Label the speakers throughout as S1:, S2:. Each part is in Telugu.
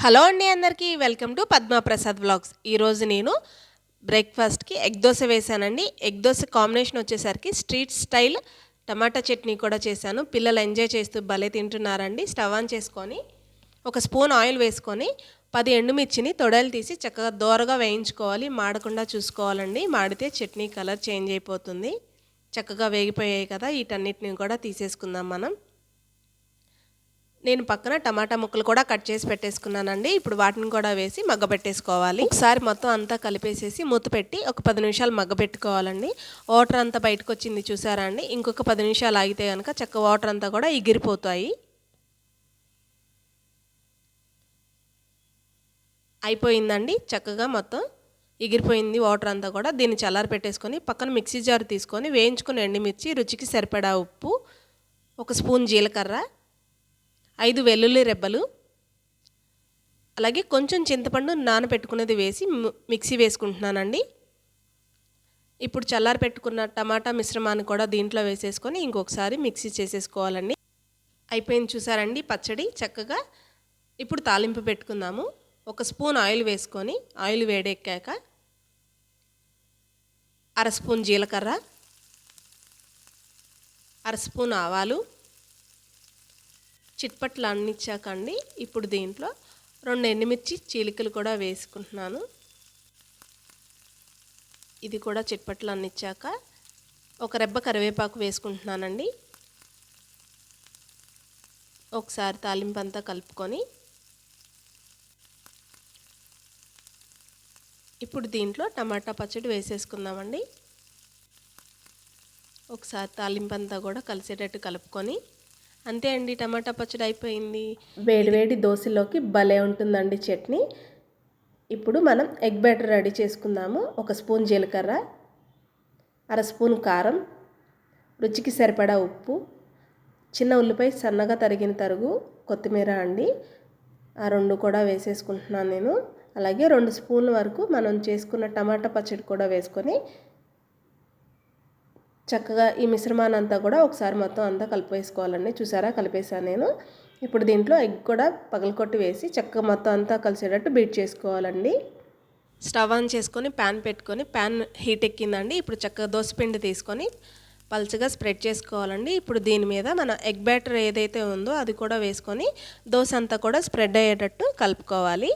S1: హలో అండి అందరికీ welcome to Padma Prasad vlogs. ఈరోజు నేను బ్రేక్ఫాస్ట్కి ఎగ్ దోశ వేసానండి. ఎగ్ దోశ కాంబినేషన్ వచ్చేసరికి స్ట్రీట్ స్టైల్ టమాటా చట్నీ కూడా చేశాను. పిల్లలు ఎంజాయ్ చేస్తూ భలే తింటున్నారండి. స్టవ్ ఆన్ చేసుకొని ఒక స్పూన్ ఆయిల్ వేసుకొని 10 ఎండుమిర్చిని తొడలు తీసి చక్కగా దోరగా వేయించుకోవాలి. మాడకుండా చూసుకోవాలండి. మాడితే చట్నీ కలర్ చేంజ్ అయిపోతుంది. చక్కగా వేగిపోయాయి కదా, వీటన్నిటిని కూడా తీసేసుకుందాం మనం. నేను పక్కన టమాటా ముక్కలు కూడా కట్ చేసి పెట్టేసుకున్నానండి. ఇప్పుడు వాటిని కూడా వేసి మగ్గబెట్టేసుకోవాలి. ఒకసారి మొత్తం అంతా కలిపేసేసి మూత పెట్టి ఒక 10 నిమిషాలు మగ్గబెట్టుకోవాలండి. వాటర్ అంతా బయటకు వచ్చింది చూసారా అండి. ఇంకొక 10 నిమిషాలు ఆగితే కనుక చక్క వాటర్ అంతా కూడా ఎగిరిపోతాయి. అయిపోయిందండి, చక్కగా మొత్తం ఎగిరిపోయింది వాటర్ అంతా కూడా. దీన్ని చల్లారి పెట్టేసుకొని పక్కన మిక్సీ జార్ తీసుకొని వేయించుకుని ఎండుమిర్చి, రుచికి సరిపడా ఉప్పు, ఒక స్పూన్ జీలకర్ర, 5 వెల్లుల్లి రెబ్బలు, అలాగే కొంచెం చింతపండు నానబెట్టుకున్నది వేసి మిక్సీ వేసుకుంటున్నానండి. ఇప్పుడు చల్లారి పెట్టుకున్న టమాటా మిశ్రమాన్ని కూడా దీంట్లో వేసేసుకొని ఇంకొకసారి మిక్సీ చేసేసుకోవాలండి. అయిపోయింది చూసారండి పచ్చడి చక్కగా. ఇప్పుడు తాలింపు పెట్టుకుందాము. ఒక స్పూన్ ఆయిల్ వేసుకొని ఆయిల్ వేడెక్కాక 1/2 స్పూన్ జీలకర్ర, 1/2 స్పూన్ ఆవాలు చిట్పట్లు అన్నిచ్చాకండి. ఇప్పుడు దీంట్లో 2 ఎండుమిర్చి చీలికలు కూడా వేసుకుంటున్నాను. ఇది కూడా చిట్పట్లు అన్నిచ్చాక ఒక రెబ్బ కరివేపాకు వేసుకుంటున్నానండి. ఒకసారి తాలింపు అంతా కలుపుకొని ఇప్పుడు దీంట్లో టమాటా పచ్చడి వేసేసుకుందామండి. ఒకసారి తాలింపు అంతా కూడా కలిసేటట్టు కలుపుకొని అంతే అండి, టమాటా పచ్చడి అయిపోయింది. వేడివేడి దోశలోకి భలే ఉంటుందండి చట్నీ. ఇప్పుడు మనం ఎగ్ బ్యాటర్ రెడీ చేసుకుందాము. ఒక స్పూన్ జీలకర్ర, 1/2 స్పూన్ కారం, రుచికి సరిపడా ఉప్పు, చిన్న ఉల్లిపాయ సన్నగా తరిగిన తరుగు, కొత్తిమీర అండి, ఆ 2 కూడా వేసేసుకుంటున్నాను నేను. అలాగే 2 స్పూన్ల వరకు మనం చేసుకున్న టమాటా పచ్చడి కూడా వేసుకొని చక్కగా ఈ మిశ్రమాన్ని అంతా కూడా ఒకసారి మొత్తం అంతా కలిపేసుకోవాలండి. చూసారా, కలిపేసాను నేను. ఇప్పుడు దీంట్లో ఎగ్ కూడా పగలకొట్టి వేసి చక్కగా మొత్తం అంతా కలిసేటట్టు బీట్ చేసుకోవాలండి. స్టవ్ ఆన్ చేసుకొని ప్యాన్ పెట్టుకొని ప్యాన్ హీట్ ఎక్కిందండి. ఇప్పుడు చక్కగా దోసపిండి తీసుకొని పల్చగా స్ప్రెడ్ చేసుకోవాలండి. ఇప్పుడు దీని మీద మన ఎగ్ బ్యాటర్ ఏదైతే ఉందో అది కూడా వేసుకొని దోశ అంతా కూడా స్ప్రెడ్ అయ్యేటట్టు కలుపుకోవాలి.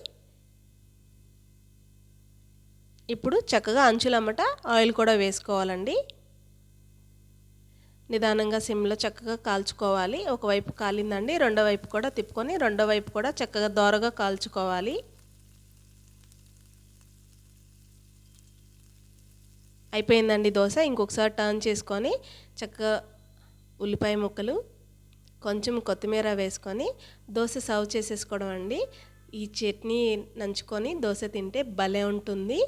S1: ఇప్పుడు చక్కగా అంచులమ్మట ఆయిల్ కూడా వేసుకోవాలండి. నిదానంగా సిమ్లో చక్కగా కాల్చుకోవాలి. ఒకవైపు కాలిందండి, రెండో వైపు కూడా తిప్పుకొని రెండో వైపు కూడా చక్కగా దోరగా కాల్చుకోవాలి. అయిపోయిందండి దోశ. ఇంకొకసారి టర్న్ చేసుకొని చక్కగా ఉల్లిపాయ ముక్కలు, కొంచెం కొత్తిమీర వేసుకొని దోశ సర్వ్ చేసేసుకోవడం అండి. ఈ చట్నీ నంచుకొని దోశ తింటే భలే ఉంటుంది.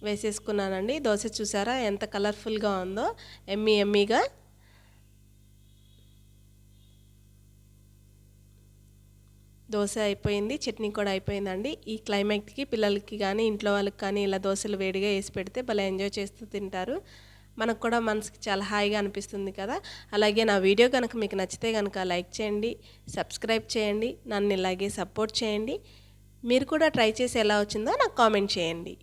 S1: వేసేసుకున్నానండి. దోశ చూసారా ఎంత కలర్ఫుల్గా ఉందో, ఎమ్మీగా. దోశ అయిపోయింది, చట్నీ కూడా అయిపోయిందండి. ఈ క్లైమేట్కి పిల్లలకి కానీ ఇంట్లో వాళ్ళకి కానీ ఇలా దోశలు వేడిగా వేసి పెడితే భలే ఎంజాయ్ చేస్తూ తింటారు. మనకు కూడా మనసుకి చాలా హాయిగా అనిపిస్తుంది కదా. అలాగే నా వీడియో కనుక మీకు నచ్చితే కనుక లైక్ చేయండి, సబ్స్క్రైబ్ చేయండి, నన్ను ఇలాగే సపోర్ట్ చేయండి. మీరు కూడా ట్రై చేసి ఎలా వచ్చిందో నాకు కామెంట్ చేయండి.